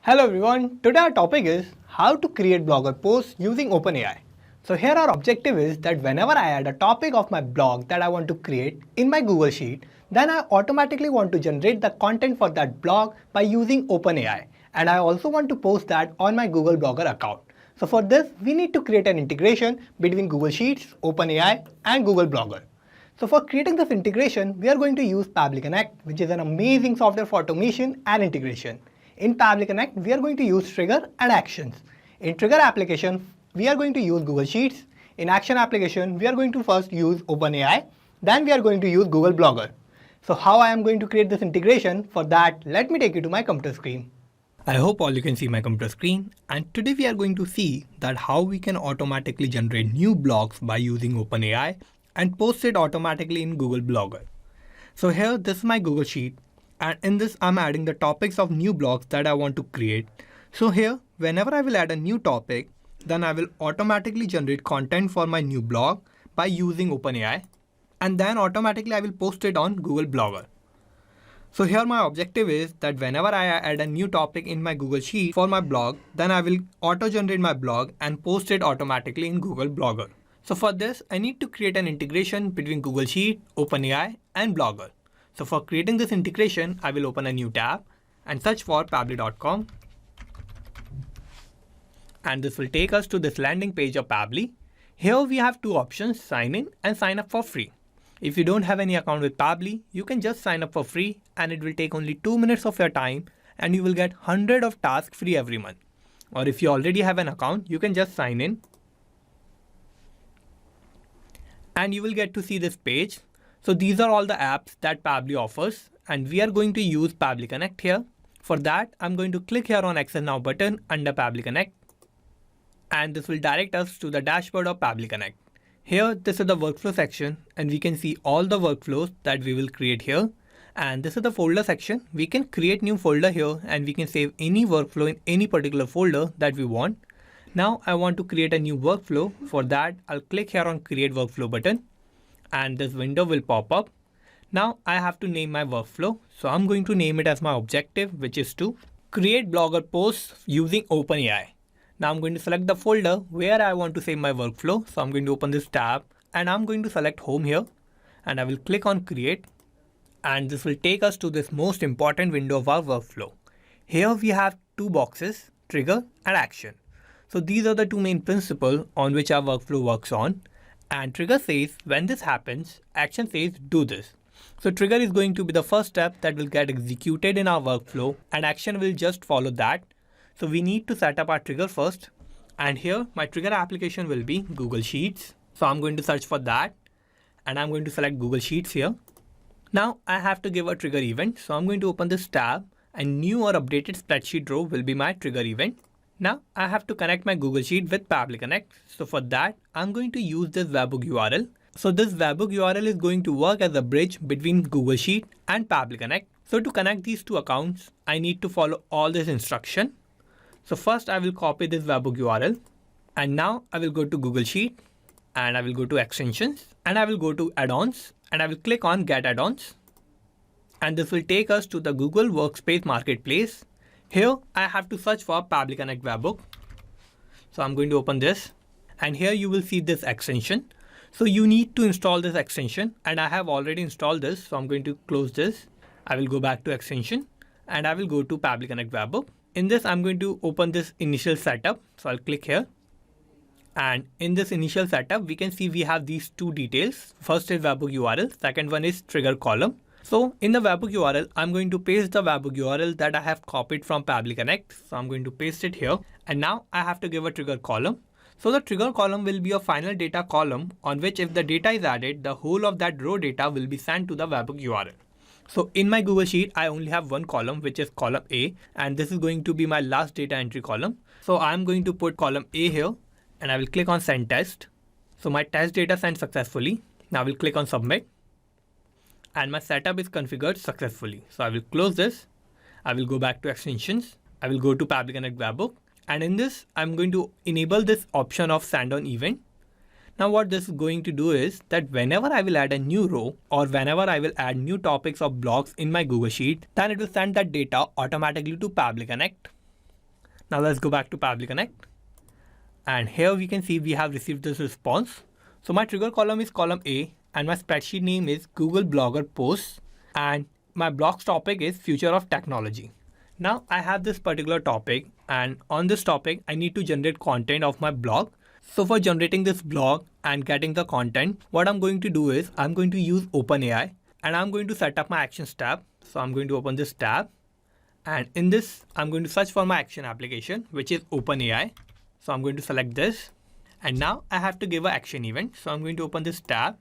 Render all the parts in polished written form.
Hello everyone, today our topic is how to create blogger posts using OpenAI. So here our objective is that whenever I add a topic of my blog that I want to create in my Google Sheet, then I automatically want to generate the content for that blog by using OpenAI. And I also want to post that on my Google Blogger account. So for this, we need to create an integration between Google Sheets, OpenAI and Google Blogger. So for creating this integration, we are going to use Pabbly Connect, which is an amazing software for automation and integration. In Pabbly Connect, we are going to use Trigger and Actions. In Trigger application, we are going to use Google Sheets. In Action application, we are going to first use OpenAI. Then we are going to use Google Blogger. So how I am going to create this integration? For that, let me take you to my computer screen. I hope all you can see my computer screen, and today we are going to see that how we can automatically generate new blogs by using OpenAI and post it automatically in Google Blogger. So here, this is my Google Sheet. And in this, I'm adding the topics of new blogs that I want to create. So here, whenever I will add a new topic, then I will automatically generate content for my new blog by using OpenAI. And then automatically I will post it on Google Blogger. So here my objective is that whenever I add a new topic in my Google Sheet for my blog, then I will auto-generate my blog and post it automatically in Google Blogger. So for this, I need to create an integration between Google Sheet, OpenAI and Blogger. So for creating this integration, I will open a new tab and search for pabbly.com. And this will take us to this landing page of Pabbly. Here we have two options, sign in and sign up for free. If you don't have any account with Pabbly, you can just sign up for free and it will take only 2 minutes of your time and you will get 100 of tasks free every month. Or if you already have an account, you can just sign in. And you will get to see this page. So these are all the apps that Pabbly offers and we are going to use Pabbly Connect here. For that, I'm going to click here on Access Now button under Pabbly Connect. And this will direct us to the dashboard of Pabbly Connect. Here, this is the workflow section and we can see all the workflows that we will create here. And this is the folder section. We can create new folder here and we can save any workflow in any particular folder that we want. Now I want to create a new workflow. For that, I'll click here on Create Workflow button. And this window will pop up. Now I have to name my workflow. So I'm going to name it as my objective, which is to create blogger posts using OpenAI. Now I'm going to select the folder where I want to save my workflow. So I'm going to open this tab and I'm going to select home here and I will click on create. And this will take us to this most important window of our workflow. Here we have two boxes, trigger and action. So these are the two main principles on which our workflow works on. And trigger says when this happens, action says do this. So trigger is going to be the first step that will get executed in our workflow and action will just follow that. So we need to set up our trigger first. And here my trigger application will be Google Sheets. So I'm going to search for that and I'm going to select Google Sheets here. Now I have to give a trigger event. So I'm going to open this tab and new or updated spreadsheet row will be my trigger event. Now I have to connect my Google Sheet with Pabbly Connect. So for that, I'm going to use this webhook URL. So this webhook URL is going to work as a bridge between Google Sheet and Pabbly Connect. So to connect these two accounts, I need to follow all this instruction. So first I will copy this webhook URL and now I will go to Google Sheet and I will go to extensions and I will go to add-ons and I will click on get add-ons. And this will take us to the Google Workspace Marketplace. Here I have to search for Pabbly Connect webhook. So I'm going to open this and here you will see this extension. So you need to install this extension and I have already installed this. So I'm going to close this. I will go back to extension and I will go to Pabbly Connect webhook. In this, I'm going to open this initial setup. So I'll click here. And in this initial setup, we can see we have these two details. First is webhook URL. Second one is trigger column. So in the webhook URL, I'm going to paste the webhook URL that I have copied from Pabbly Connect. So I'm going to paste it here. And now I have to give a trigger column. So the trigger column will be a final data column on which if the data is added, the whole of that row data will be sent to the webhook URL. So in my Google Sheet, I only have one column, which is column A. And this is going to be my last data entry column. So I'm going to put column A here and I will click on send test. So my test data sent successfully. Now I will click on submit. And my setup is configured successfully. So I will close this. I will go back to extensions. I will go to Pabbly Connect webhook. And in this, I'm going to enable this option of send on event. Now what this is going to do is that whenever I will add a new row or whenever I will add new topics or blocks in my Google Sheet, then it will send that data automatically to Pabbly Connect. Now let's go back to Pabbly Connect. And here we can see we have received this response. So my trigger column is column A and my spreadsheet name is Google Blogger Posts and my blog's topic is Future of Technology. Now I have this particular topic and on this topic I need to generate content of my blog. So for generating this blog and getting the content, what I'm going to do is I'm going to use OpenAI and I'm going to set up my Actions tab. So I'm going to open this tab and in this I'm going to search for my action application, which is OpenAI. So I'm going to select this and now I have to give an action event. So I'm going to open this tab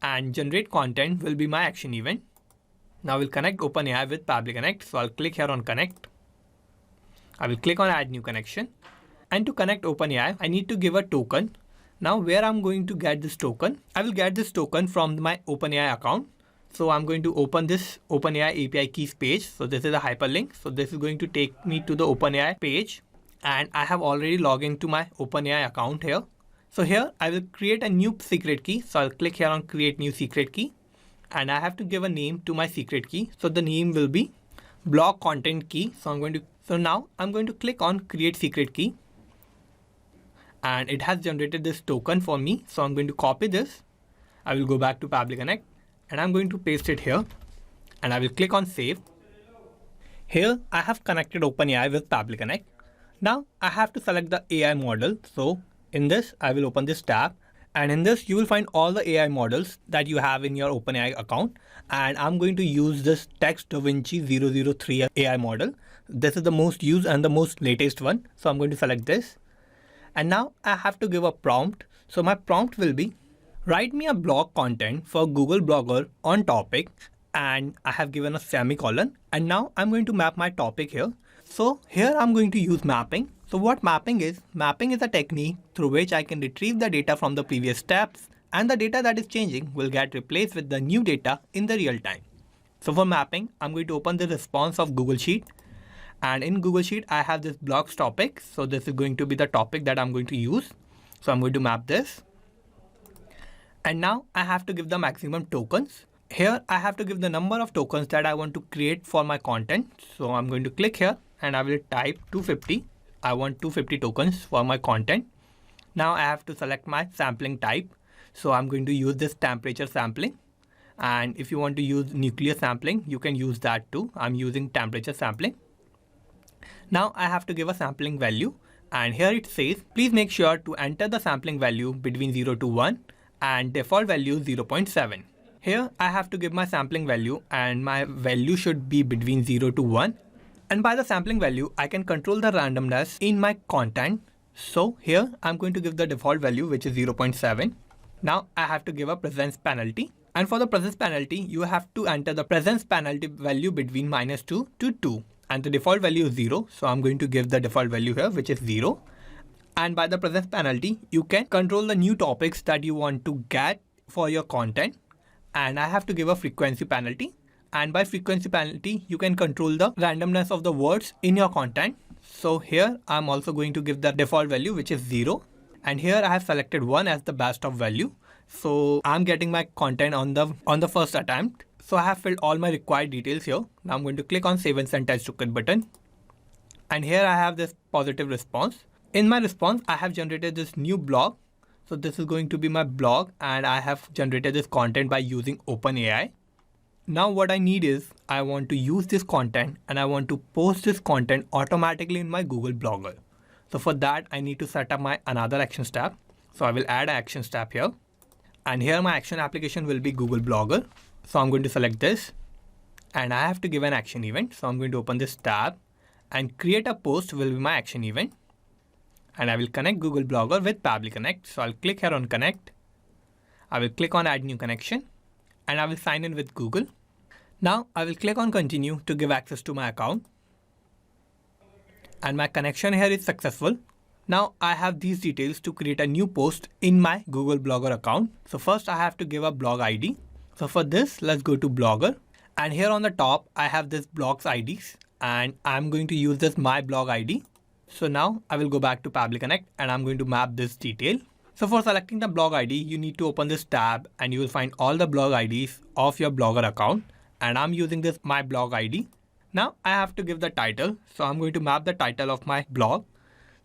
and generate content will be my action event. Now we'll connect OpenAI with Pabbly Connect. So I'll click here on connect. I will click on add new connection. And to connect OpenAI, I need to give a token. Now where I'm going to get this token? I will get this token from my OpenAI account. So I'm going to open this OpenAI API keys page. So this is a hyperlink. So this is going to take me to the OpenAI page. And I have already logged into my OpenAI account here. So here I will create a new secret key. So I'll click here on create new secret key. And I have to give a name to my secret key. So the name will be blog content key. So now I'm going to click on create secret key. And it has generated this token for me. So I'm going to copy this. I will go back to Pabbly Connect and I'm going to paste it here. And I will click on save. Here I have connected OpenAI with Pabbly Connect. Now I have to select the AI model. So in this, I will open this tab and in this you will find all the AI models that you have in your OpenAI account. And I'm going to use this Text DaVinci 003 AI model. This is the most used and the most latest one. So I'm going to select this. And now I have to give a prompt. So my prompt will be write me a blog content for Google Blogger on topic. And I have given a semicolon. And now I'm going to map my topic here. So here I'm going to use mapping. So what mapping is? Mapping is a technique through which I can retrieve the data from the previous steps and the data that is changing will get replaced with the new data in the real time. So for mapping, I'm going to open the response of Google Sheet. And in Google Sheet, I have this blogs topic. So this is going to be the topic that I'm going to use. So I'm going to map this. And now I have to give the maximum tokens. Here I have to give the number of tokens that I want to create for my content. So I'm going to click here and I will type 250. I want 250 tokens for my content. Now I have to select my sampling type. So I'm going to use this temperature sampling. And if you want to use nuclear sampling, you can use that too. I'm using temperature sampling. Now I have to give a sampling value. And here it says, please make sure to enter the sampling value between 0 to 1 and default value 0.7. Here I have to give my sampling value and my value should be between 0 to 1. And by the sampling value, I can control the randomness in my content. So here I'm going to give the default value, which is 0.7. Now I have to give a presence penalty. And for the presence penalty, you have to enter the presence penalty value between -2 to 2. And the default value is 0. So I'm going to give the default value here, which is 0. And by the presence penalty, you can control the new topics that you want to get for your content. And I have to give a frequency penalty. And by frequency penalty, you can control the randomness of the words in your content. So here I'm also going to give the default value, which is 0. And here I have selected 1 as the best of value. So I'm getting my content on the first attempt. So I have filled all my required details here. Now I'm going to click on save and send test token button. And here I have this positive response. In my response, I have generated this new blog. So this is going to be my blog and I have generated this content by using OpenAI. Now what I need is I want to use this content and I want to post this content automatically in my Google Blogger. So for that, I need to set up my another Actions tab. So I will add an Actions tab here. And here my action application will be Google Blogger. So I'm going to select this and I have to give an action event. So I'm going to open this tab and create a post will be my action event. And I will connect Google Blogger with Pabbly Connect. So I'll click here on connect. I will click on add new connection. And I will sign in with Google. Now I will click on continue to give access to my account. And my connection here is successful. Now I have these details to create a new post in my Google Blogger account. So first I have to give a blog ID. So for this, let's go to Blogger. And here on the top, I have this blogs IDs and I'm going to use this my blog ID. So now I will go back to Pabbly Connect and I'm going to map this detail. So for selecting the blog ID, you need to open this tab and you will find all the blog IDs of your Blogger account. And I'm using this my blog ID. Now I have to give the title. So I'm going to map the title of my blog.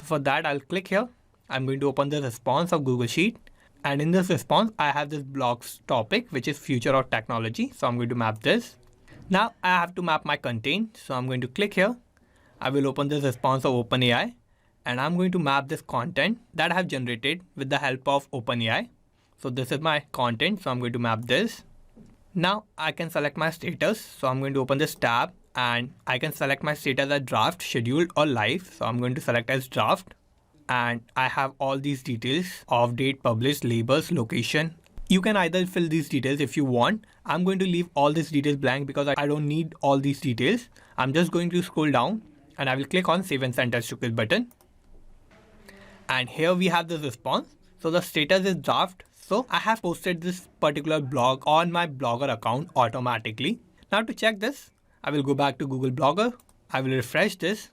So for that, I'll click here. I'm going to open the response of Google Sheet. And in this response, I have this blog's topic, which is future of technology. So I'm going to map this. Now I have to map my content. So I'm going to click here. I will open this response of OpenAI. And I'm going to map this content that I have generated with the help of OpenAI. So this is my content. So I'm going to map this. Now I can select my status. So I'm going to open this tab and I can select my status as draft, scheduled or live. So I'm going to select as draft. And I have all these details of date, published, labels, location. You can either fill these details if you want. I'm going to leave all these details blank because I don't need all these details. I'm just going to scroll down and I will click on Save and Send as to Quiz button. And here we have the response. So the status is draft. So I have posted this particular blog on my Blogger account automatically. Now to check this, I will go back to Google Blogger. I will refresh this.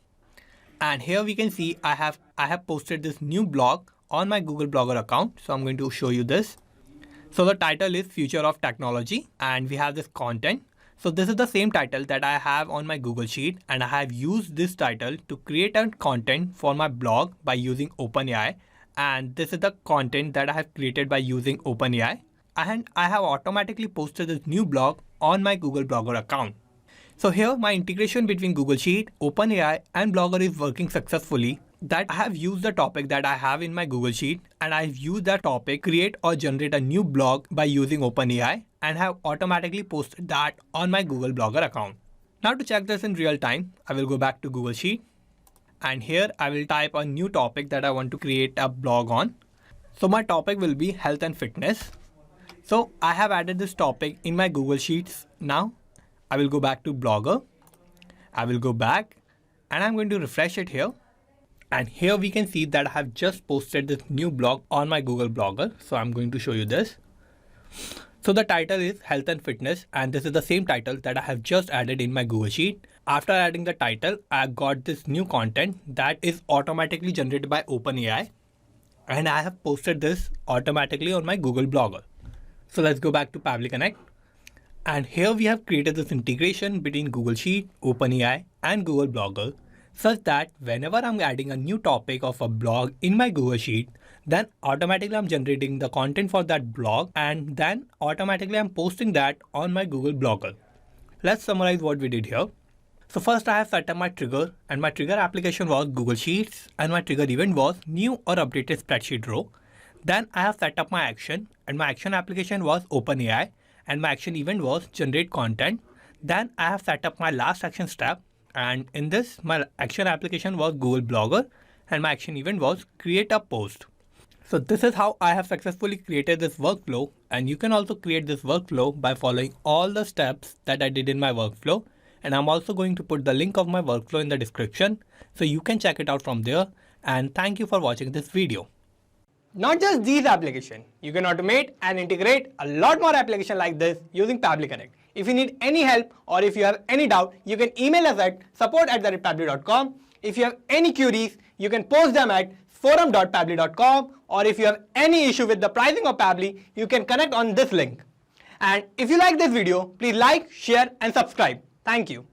And here we can see I have posted this new blog on my Google Blogger account. So I'm going to show you this. So the title is Future of Technology and we have this content. So this is the same title that I have on my Google Sheet and I have used this title to create a content for my blog by using OpenAI. And this is the content that I have created by using OpenAI. And I have automatically posted this new blog on my Google Blogger account. So here my integration between Google Sheet, OpenAI and Blogger is working successfully. That I have used the topic that I have in my Google Sheet and I've used that topic create or generate a new blog by using OpenAI and have automatically posted that on my Google Blogger account. Now to check this in real time, I will go back to Google Sheet and here I will type a new topic that I want to create a blog on. So my topic will be health and fitness. So I have added this topic in my Google Sheets. Now I will go back to Blogger. I will go back and I'm going to refresh it here. And here we can see that I have just posted this new blog on my Google Blogger. So I'm going to show you this. So the title is Health and Fitness and this is the same title that I have just added in my Google Sheet. After adding the title, I got this new content that is automatically generated by OpenAI and I have posted this automatically on my Google Blogger. So let's go back to Pabbly Connect. And here we have created this integration between Google Sheet, OpenAI and Google Blogger such that whenever I'm adding a new topic of a blog in my Google Sheet, then automatically I'm generating the content for that blog and then automatically I'm posting that on my Google Blogger. Let's summarize what we did here. So first I have set up my trigger and my trigger application was Google Sheets and my trigger event was new or updated spreadsheet row. Then I have set up my action and my action application was OpenAI. And my action event was generate content. Then I have set up my last action step and in this my action application was Google Blogger and my action event was create a post. So this is how I have successfully created this workflow and you can also create this workflow by following all the steps that I did in my workflow and I'm also going to put the link of my workflow in the description so you can check it out from there and thank you for watching this video. Not just these applications, you can automate and integrate a lot more applications like this using Pabbly Connect. If you need any help or if you have any doubt, you can email us at support@pabbly.com. If you have any queries, you can post them at forum.pabbly.com or if you have any issue with the pricing of Pabbly, you can connect on this link. And if you like this video, please like, share and subscribe. Thank you.